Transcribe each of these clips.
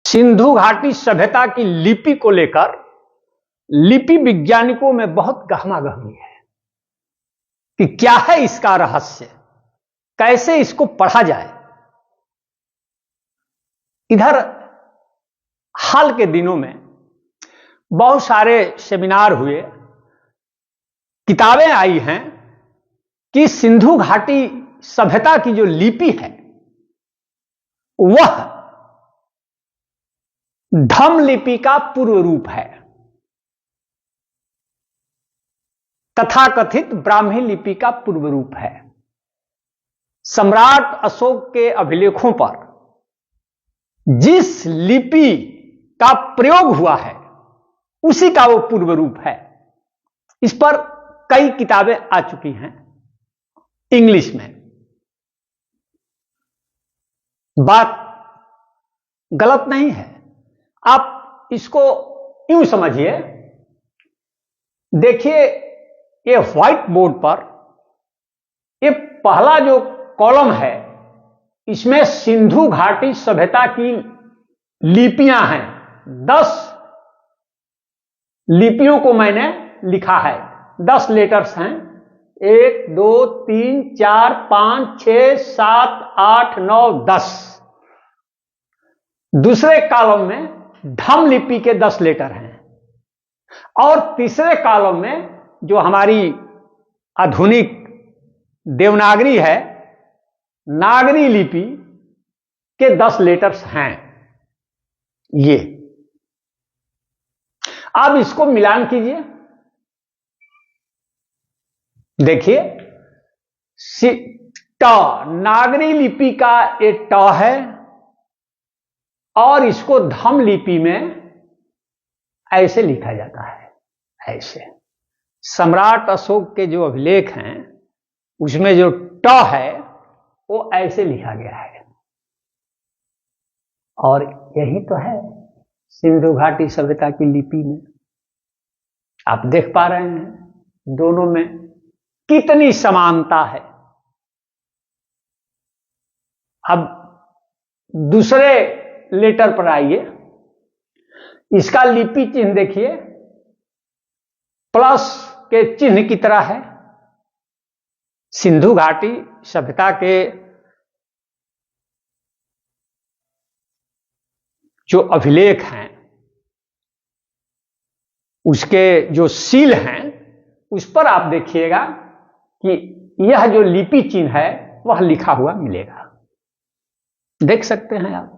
सिंधु घाटी सभ्यता की लिपि को लेकर लिपि वैज्ञानिकों में बहुत गहमागहमी है कि क्या है इसका रहस्य, कैसे इसको पढ़ा जाए। इधर हाल के दिनों में बहुत सारे सेमिनार हुए, किताबें आई हैं कि सिंधु घाटी सभ्यता की जो लिपि है वह धम्म लिपि का पूर्व रूप है, तथाकथित ब्राह्मी लिपि का पूर्व रूप है। सम्राट अशोक के अभिलेखों पर जिस लिपि का प्रयोग हुआ है उसी का वो पूर्व रूप है। इस पर कई किताबें आ चुकी हैं इंग्लिश में। बात गलत नहीं है, आप इसको यूं समझिए। देखिए, ये व्हाइट बोर्ड पर ये पहला जो कॉलम है इसमें सिंधु घाटी सभ्यता की लिपियां हैं। 10 लिपियों को मैंने लिखा है, 10 लेटर्स हैं। 1 2 3 4 5 6 7 8 9 10। दूसरे कॉलम में धम्म लिपि के 10 लेटर हैं और तीसरे कॉलम में जो हमारी आधुनिक देवनागरी है, नागरी लिपि के 10 लेटर्स हैं। ये अब इसको मिलान कीजिए, देखिए ट नागरी लिपि का ये ट है और इसको धम्म लिपि में ऐसे लिखा जाता है। ऐसे सम्राट अशोक के जो अभिलेख हैं उसमें जो ट है वो ऐसे लिखा गया है और यही तो है सिंधु घाटी सभ्यता की लिपि में। आप देख पा रहे हैं दोनों में कितनी समानता है। अब दूसरे लेटर पर आइए, इसका लिपि चिन्ह देखिए, प्लस के चिन्ह की तरह है। सिंधु घाटी सभ्यता के जो अभिलेख हैं उसके जो सील हैं उस पर आप देखिएगा कि यह जो लिपि चिन्ह है वह लिखा हुआ मिलेगा, देख सकते हैं आप।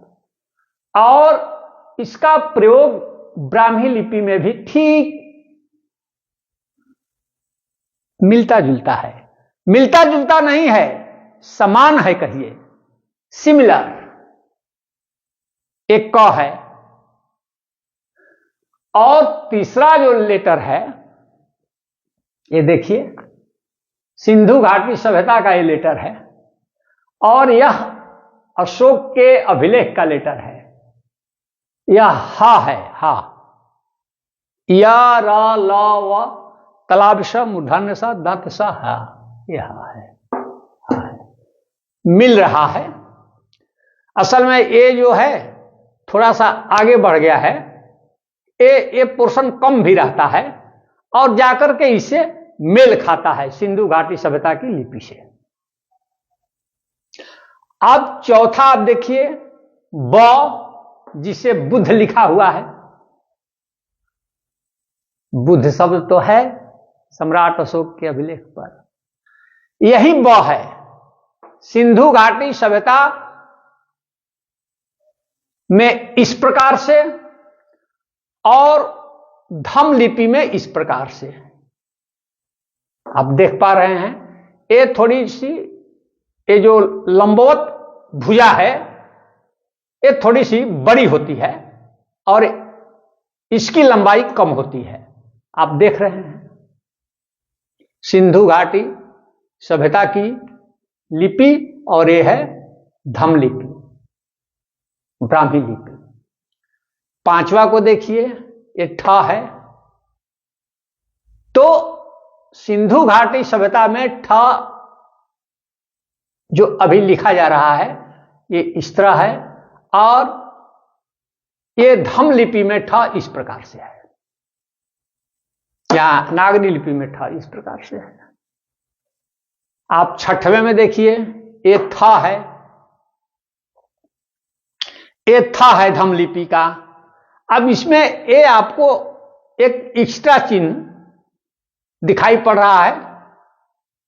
और इसका प्रयोग ब्राह्मी लिपि में भी ठीक मिलता जुलता है। मिलता जुलता नहीं है, समान है, कहिए सिमिलर। एक क है और तीसरा जो लेटर है ये देखिए, सिंधु घाटी सभ्यता का ये लेटर है और यह अशोक के अभिलेख का लेटर है। यह हा है, हा, या रा ला व कलाभिष मूर्धन्य सा दंत सा हा, यह हा है, हा है। मिल रहा है। असल में ये जो है थोड़ा सा आगे बढ़ गया है, ये पोर्शन कम भी रहता है और जाकर के इससे मेल खाता है सिंधु घाटी सभ्यता की लिपि से। अब चौथा आप देखिए, ब, जिसे बुद्ध लिखा हुआ है। बुद्ध शब्द तो है सम्राट अशोक के अभिलेख पर, यही ब है। सिंधु घाटी सभ्यता में इस प्रकार से और धम्म लिपि में इस प्रकार से आप देख पा रहे हैं। ये थोड़ी सी, ये जो लंबवत भुजा है ये थोड़ी सी बड़ी होती है और इसकी लंबाई कम होती है। आप देख रहे हैं सिंधु घाटी सभ्यता की लिपि और ये है धम्म लिपि, ब्राह्मी लिपि। पांचवा को देखिए, ये ठ है। तो सिंधु घाटी सभ्यता में ठ जो अभी लिखा जा रहा है ये इस तरह है और ये धम लिपि में ठ इस प्रकार से है, या नागरी लिपि में ठ इस प्रकार से है। आप छठवें में देखिए, ये था है, ये था है धम लिपि का। अब इसमें ये आपको एक एक्स्ट्रा चिन्ह दिखाई पड़ रहा है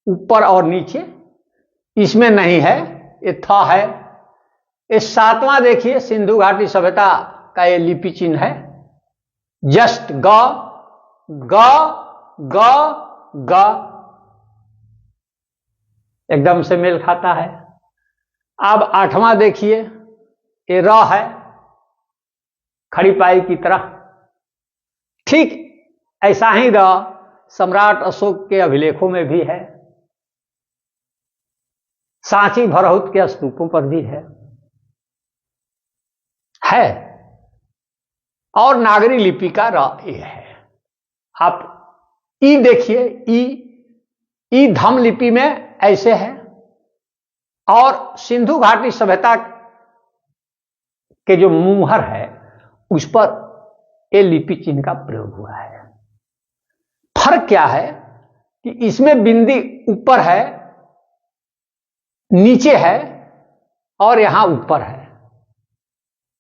ऊपर और नीचे, इसमें नहीं है, ये था है। ये सातवां देखिए, सिंधु घाटी सभ्यता का ये लिपि चिन्ह है, जस्ट ग ग ग ग, एकदम से मेल खाता है। अब आठवां देखिए, ये र है, खड़ी पाई की तरह। ठीक ऐसा ही र सम्राट अशोक के अभिलेखों में भी है, सांची भरहुत के स्तूपों पर भी है। और नागरी लिपि का र ये है। आप ई देखिए, ई धम लिपि में ऐसे है, और सिंधु घाटी सभ्यता के जो मुहर है उस पर ये लिपि चिन्ह का प्रयोग हुआ है। फर्क क्या है कि इसमें बिंदी ऊपर है, नीचे है, और यहां ऊपर है।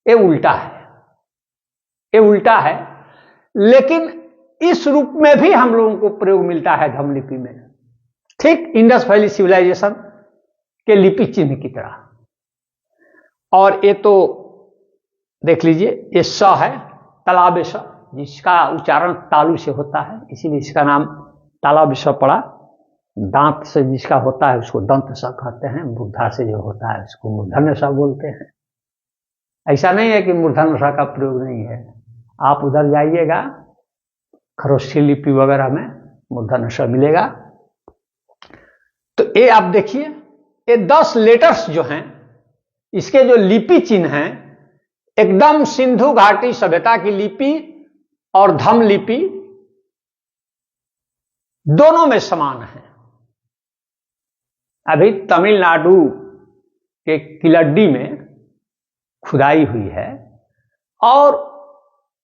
ये उल्टा है, ये उल्टा है, लेकिन इस रूप में भी हम लोगों को प्रयोग मिलता है धम लिपि में, ठीक इंडस वैली सिविलाइजेशन के लिपि चिन्ह की तरह। और ये तो देख लीजिए, ये स है, तालाब स, जिसका उच्चारण तालु से होता है, इसीलिए इसका नाम तालाब स पड़ा। दांत से जिसका होता है उसको दंत स कहते हैं, बुद्धा से जो होता है उसको मूर्धन्य स बोलते हैं। ऐसा नहीं है कि मूर्धन्य स का प्रयोग नहीं है, आप उधर जाइएगा खरोष्ठी लिपि वगैरह में मूर्धन्य स मिलेगा। तो ये आप देखिए, ये 10 लेटर्स जो हैं, इसके जो लिपि चिन्ह हैं, एकदम सिंधु घाटी सभ्यता की लिपि और धम लिपि दोनों में समान है। अभी तमिलनाडु के किलड्डी में खुदाई हुई है, और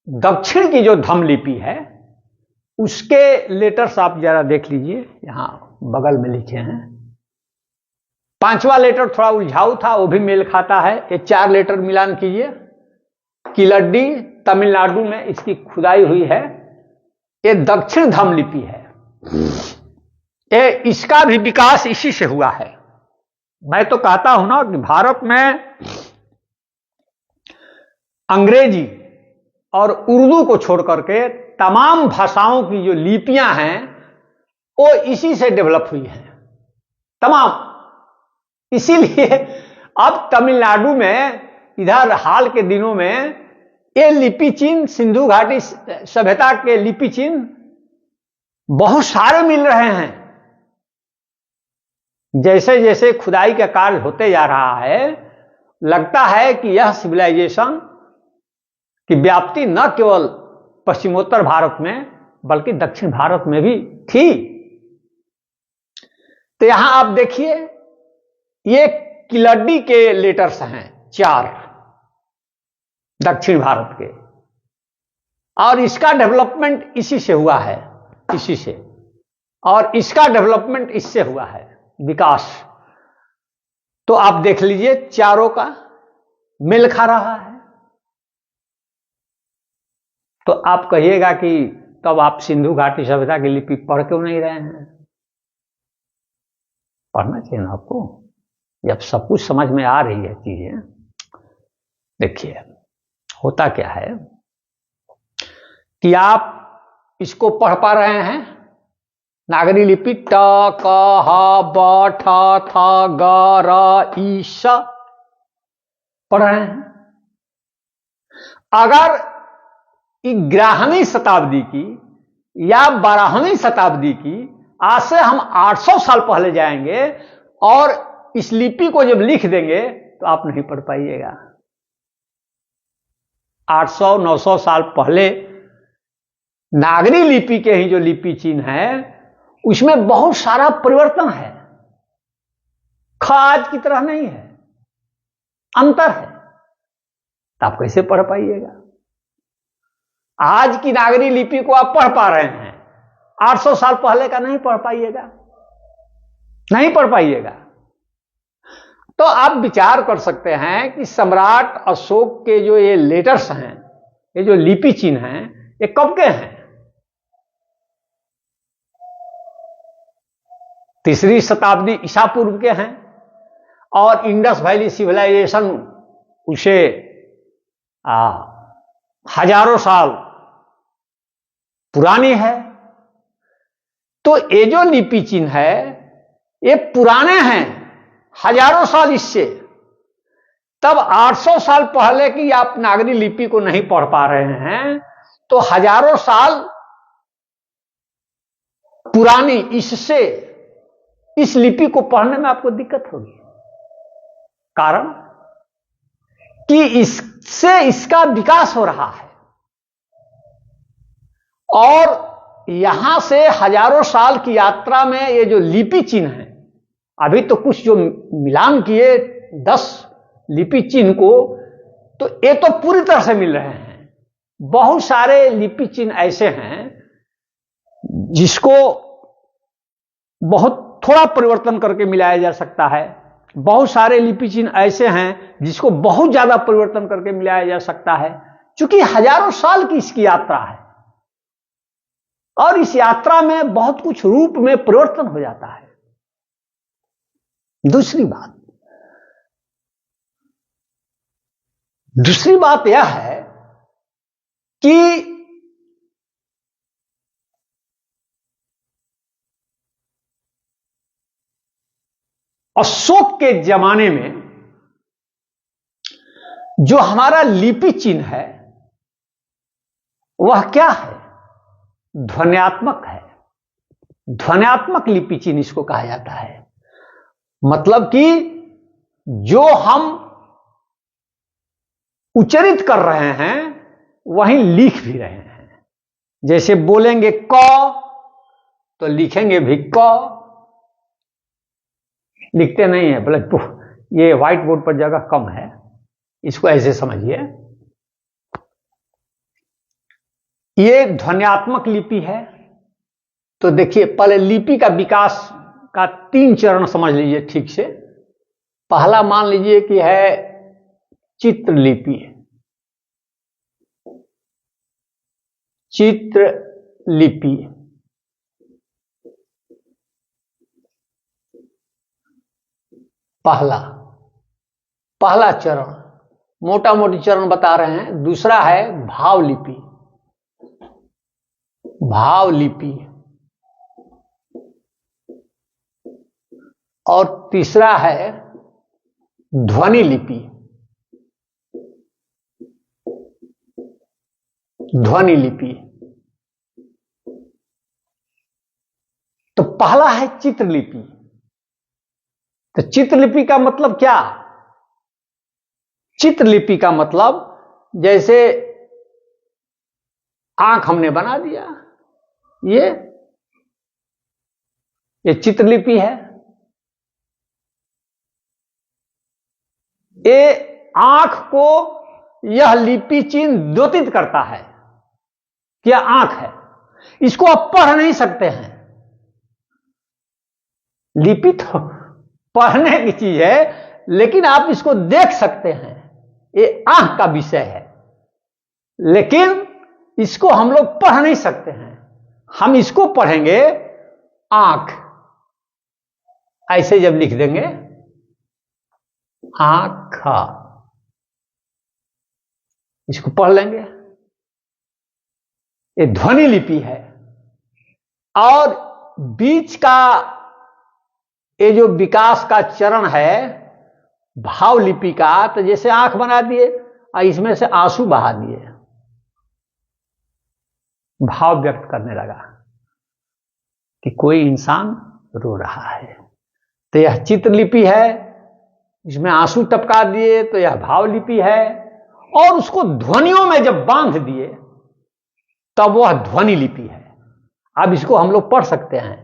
दक्षिण की जो धम लिपि है उसके लेटर्स आप जरा देख लीजिए, यहां बगल में लिखे हैं। 5वां लेटर थोड़ा उलझाऊ था, वो भी मेल खाता है। ये 4 लेटर मिलान कीजिए, किलड्डी तमिलनाडु में इसकी खुदाई हुई है। ये दक्षिण धम लिपि है, ये इसका भी विकास इसी से हुआ है। मैं तो कहता हूं ना कि भारत में अंग्रेजी और उर्दू को छोड़ करके तमाम भाषाओं की जो लिपियां हैं वो इसी से डेवलप हुई हैं तमाम। इसीलिए अब तमिलनाडु में इधर हाल के दिनों में ये लिपि चिन्ह, सिंधु घाटी सभ्यता के लिपि चिन्ह बहुत सारे मिल रहे हैं। जैसे जैसे खुदाई का कार्य होते जा रहा है, लगता है कि यह सिविलाइजेशन की व्याप्ति न केवल पश्चिमोत्तर भारत में बल्कि दक्षिण भारत में भी थी। तो यहां आप देखिए, ये किलड्डी के लेटर्स हैं 4 दक्षिण भारत के, और इसका डेवलपमेंट इसी से हुआ है, इसी से, और इसका डेवलपमेंट इससे हुआ है, विकास। तो आप देख लीजिए, चारों का मेल खा रहा है। तो आप कहिएगा कि तब आप सिंधु घाटी सभ्यता की लिपि पढ़ क्यों नहीं रहे हैं? पढ़ना चाहिए ना आपको, जब सब कुछ समझ में आ रही है चीजें। देखिए होता क्या है कि आप इसको पढ़ पा रहे हैं, नागरी लिपि ट क ह ब ठ थ ग र ई स पढ़ रहे हैं। अगर 11वीं शताब्दी की या 12वीं शताब्दी की, आज से हम 800 साल पहले जाएंगे और इस लिपि को जब लिख देंगे तो आप नहीं पढ़ पाइएगा। 800-900 साल पहले नागरी लिपि के ही जो लिपि चिन्ह है उसमें बहुत सारा परिवर्तन है, ख आज की तरह नहीं है, अंतर है। तो आप कैसे पढ़ पाइएगा? आज की नागरी लिपि को आप पढ़ पा रहे हैं, 800 साल पहले का नहीं पढ़ पाइएगा, नहीं पढ़ पाइएगा। तो आप विचार कर सकते हैं कि सम्राट अशोक के जो ये लेटर्स हैं, ये जो लिपि चिन्ह हैं, ये कब के हैं? 3री शताब्दी ईसा पूर्व के हैं, और इंडस वैली सिविलाइजेशन उसे हजारों साल पुरानी है। तो ये जो लिपि चिन्ह है ये पुराने हैं, हजारों साल इससे। तब 800 साल पहले की आप नागरी लिपि को नहीं पढ़ पा रहे हैं, तो हजारों साल पुरानी इससे इस लिपि को पढ़ने में आपको दिक्कत होगी। कारण कि इससे इसका विकास हो रहा है, और यहां से हजारों साल की यात्रा में ये जो लिपि चिन्ह है, अभी तो कुछ जो मिलान किए 10 लिपि चिन्ह को, तो ये तो पूरी तरह से मिल रहे हैं। बहुत सारे लिपि चिन्ह ऐसे हैं जिसको बहुत थोड़ा परिवर्तन करके मिलाया जा सकता है, बहुत सारे लिपि चिन्ह ऐसे हैं जिसको बहुत ज्यादा परिवर्तन करके मिलाया जा सकता है, क्योंकि हजारों साल की इसकी यात्रा है, और इस यात्रा में बहुत कुछ रूप में परिवर्तन हो जाता है। दूसरी बात यह है कि अशोक के जमाने में जो हमारा लिपि चिन्ह है वह क्या है? ध्वन्यात्मक है। ध्वन्यात्मक लिपि चिन्ह इसको कहा जाता है। मतलब कि जो हम उच्चारित कर रहे हैं वहीं लिख भी रहे हैं। जैसे बोलेंगे क तो लिखेंगे भी क, लिखते नहीं है, बोले ये व्हाइट बोर्ड पर जगह कम है, इसको ऐसे समझिए। ये ध्वन्यात्मक लिपि है। तो देखिए, पहले लिपि का विकास का 3 चरण समझ लीजिए ठीक से। पहला मान लीजिए कि है चित्रलिपि। चित्रलिपि पहला चरण, मोटा मोटी चरण बता रहे हैं। दूसरा है भावलिपि। भावलिपि। और तीसरा है ध्वनि लिपि। ध्वनि लिपि। तो पहला है चित्रलिपि। तो चित्रलिपि का मतलब क्या? चित्रलिपि का मतलब जैसे आंख हमने बना दिया, ये चित्रलिपि है। ये आंख को यह लिपि चिन्ह द्योतित करता है कि यह आंख है। इसको आप पढ़ नहीं सकते हैं। लिपि तो पढ़ने की चीज है, लेकिन आप इसको देख सकते हैं। ये आंख का विषय है, लेकिन इसको हम लोग पढ़ नहीं सकते हैं। हम इसको पढ़ेंगे आंख, ऐसे जब लिख देंगे आंख, इसको पढ़ लेंगे। ये ध्वनि लिपि है। और बीच का ये जो विकास का चरण है भाव लिपि का, तो जैसे आंख बना दिए और इसमें से आंसू बहा दिए, भाव व्यक्त करने लगा कि कोई इंसान रो रहा है, तो यह चित्रलिपि है। इसमें आंसू टपका दिए तो यह भाव लिपि है। और उसको ध्वनियों में जब बांध दिए तब वह ध्वनि लिपि है। अब इसको हम लोग पढ़ सकते हैं।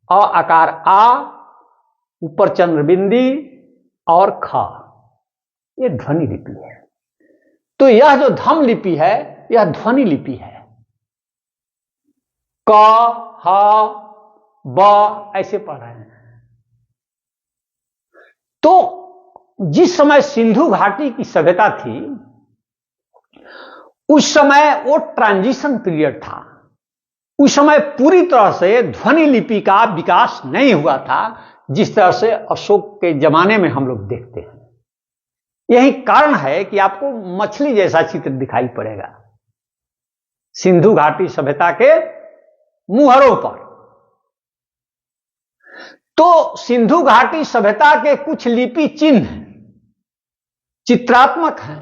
अ आकार आ, ऊपर चंद्रबिंदी और ख, यह ध्वनि लिपि है। तो यह जो धम लिपि है यह ध्वनि लिपि है। क, ह, ब ऐसे पढ़ रहे हैं। तो जिस समय सिंधु घाटी की सभ्यता थी, उस समय वो ट्रांजिशन पीरियड था। उस समय पूरी तरह से ध्वनि लिपि का विकास नहीं हुआ था, जिस तरह से अशोक के जमाने में हम लोग देखते हैं। यही कारण है कि आपको मछली जैसा चित्र दिखाई पड़ेगा सिंधु घाटी सभ्यता के मुहरों पर। तो सिंधु घाटी सभ्यता के कुछ लिपि चिन्ह चित्रात्मक हैं,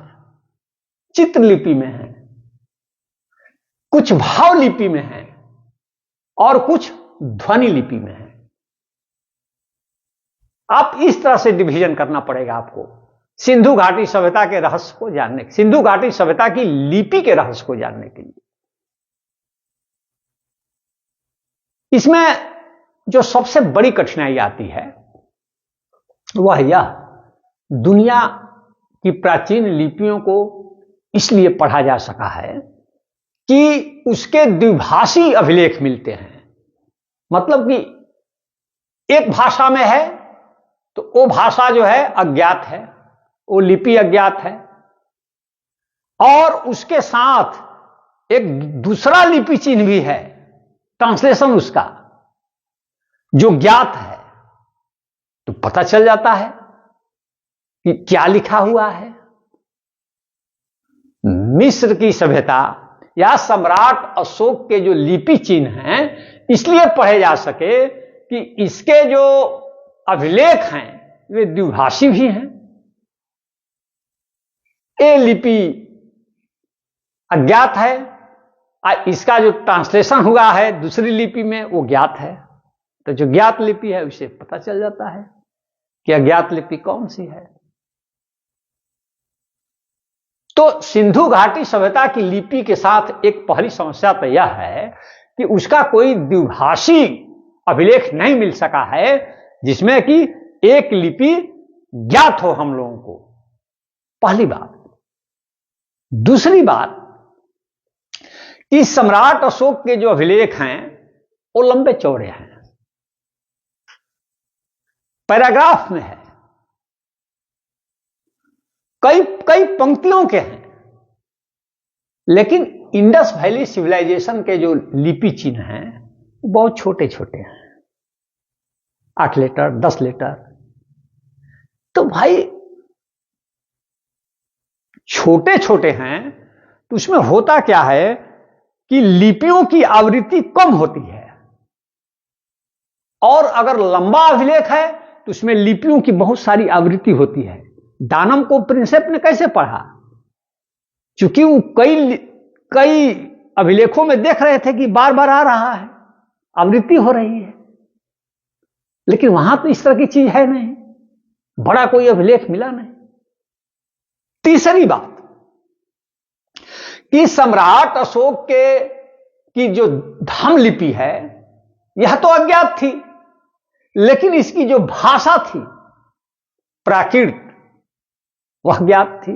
चित्रलिपि में हैं, कुछ भाव लिपि में हैं और कुछ ध्वनि लिपि में हैं। आप इस तरह से डिवीजन करना पड़ेगा आपको सिंधु घाटी सभ्यता के रहस्य को जानने, सिंधु घाटी सभ्यता की लिपि के रहस्य को जानने के लिए। इसमें जो सबसे बड़ी कठिनाई आती है वह यह, दुनिया की प्राचीन लिपियों को इसलिए पढ़ा जा सका है कि उसके द्विभाषी अभिलेख मिलते हैं। मतलब कि एक भाषा में है तो वो भाषा जो है अज्ञात है, वो लिपि अज्ञात है, और उसके साथ एक दूसरा लिपि चिन्ह भी है, ट्रांसलेशन उसका जो ज्ञात है। तो पता चल जाता है कि क्या लिखा हुआ है। मिस्र की सभ्यता या सम्राट अशोक के जो लिपि चिन्ह हैं इसलिए पढ़े जा सके कि इसके जो अभिलेख हैं वे द्विभाषी भी हैं। ये लिपि अज्ञात है, इसका जो ट्रांसलेशन हुआ है दूसरी लिपि में वो ज्ञात है। तो जो ज्ञात लिपि है उसे पता चल जाता है कि अज्ञात लिपि कौन सी है। तो सिंधु घाटी सभ्यता की लिपि के साथ एक पहली समस्या तो यह है कि उसका कोई द्विभाषी अभिलेख नहीं मिल सका है जिसमें कि एक लिपि ज्ञात हो हम लोगों को, पहली बात। दूसरी बात, इस सम्राट अशोक के जो अभिलेख हैं वो लंबे चौड़े हैं, पैराग्राफ में है, कई कई पंक्तियों के हैं। लेकिन इंडस वैली सिविलाइजेशन के जो लिपि चिन्ह हैं बहुत छोटे छोटे हैं, 8 लेटर 10 लेटर। तो भाई छोटे छोटे हैं तो उसमें होता क्या है कि लिपियों की आवृत्ति कम होती है, और अगर लंबा अभिलेख है तो उसमें लिपियों की बहुत सारी आवृत्ति होती है। दानम को प्रिंसेप ने कैसे पढ़ा? क्योंकि वो कई अभिलेखों में देख रहे थे कि बार बार आ रहा है, आवृत्ति हो रही है, लेकिन वहां तो इस तरह की चीज है नहीं, बड़ा कोई अभिलेख मिला नहीं। तीसरी बात कि सम्राट अशोक की जो धम्म लिपि है यह तो अज्ञात थी, लेकिन इसकी जो भाषा थी प्राकृत वह ज्ञात थी।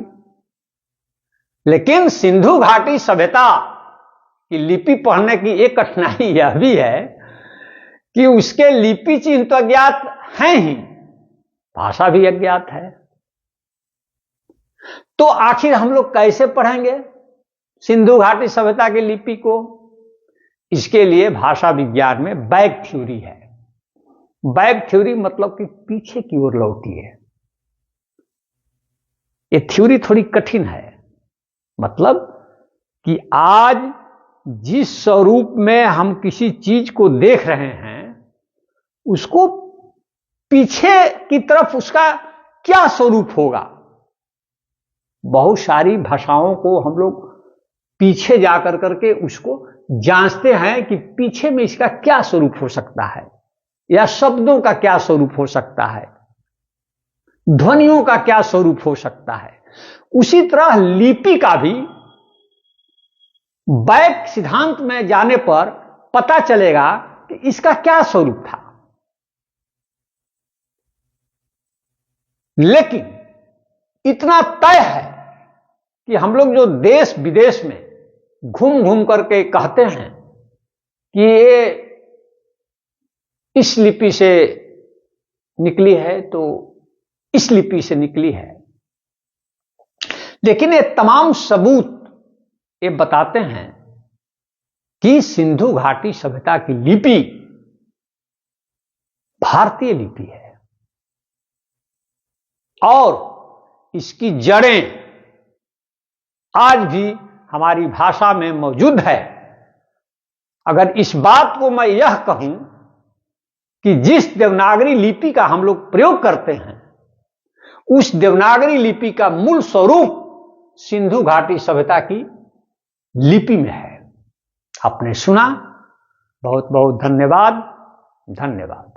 लेकिन सिंधु घाटी सभ्यता की लिपि पढ़ने की एक कठिनाई यह भी है कि उसके लिपि चिन्ह तो अज्ञात हैं ही, भाषा भी अज्ञात है। तो आखिर हम लोग कैसे पढ़ेंगे सिंधु घाटी सभ्यता की लिपि को? इसके लिए भाषा विज्ञान में बैक थ्योरी है। बैक थ्योरी मतलब कि पीछे की ओर लौटी है। ये थ्योरी थोड़ी कठिन है, मतलब कि आज जिस स्वरूप में हम किसी चीज को देख रहे हैं उसको पीछे की तरफ उसका क्या स्वरूप होगा। बहुत सारी भाषाओं को हम लोग पीछे जाकर करके उसको जांचते हैं कि पीछे में इसका क्या स्वरूप हो सकता है, या शब्दों का क्या स्वरूप हो सकता है, ध्वनियों का क्या स्वरूप हो सकता है। उसी तरह लिपि का भी बैक सिद्धांत में जाने पर पता चलेगा कि इसका क्या स्वरूप था। लेकिन इतना तय है कि हम लोग जो देश विदेश में घूम घूम करके कहते हैं कि ये इस लिपि से निकली है तो इस लिपि से निकली है, लेकिन ये तमाम सबूत ये बताते हैं कि सिंधु घाटी सभ्यता की लिपि भारतीय लिपि है और इसकी जड़ें आज भी हमारी भाषा में मौजूद है। अगर इस बात को मैं यह कहूं कि जिस देवनागरी लिपि का हम लोग प्रयोग करते हैं, उस देवनागरी लिपि का मूल स्वरूप सिंधु घाटी सभ्यता की लिपि में है। आपने सुना, बहुत बहुत धन्यवाद। धन्यवाद।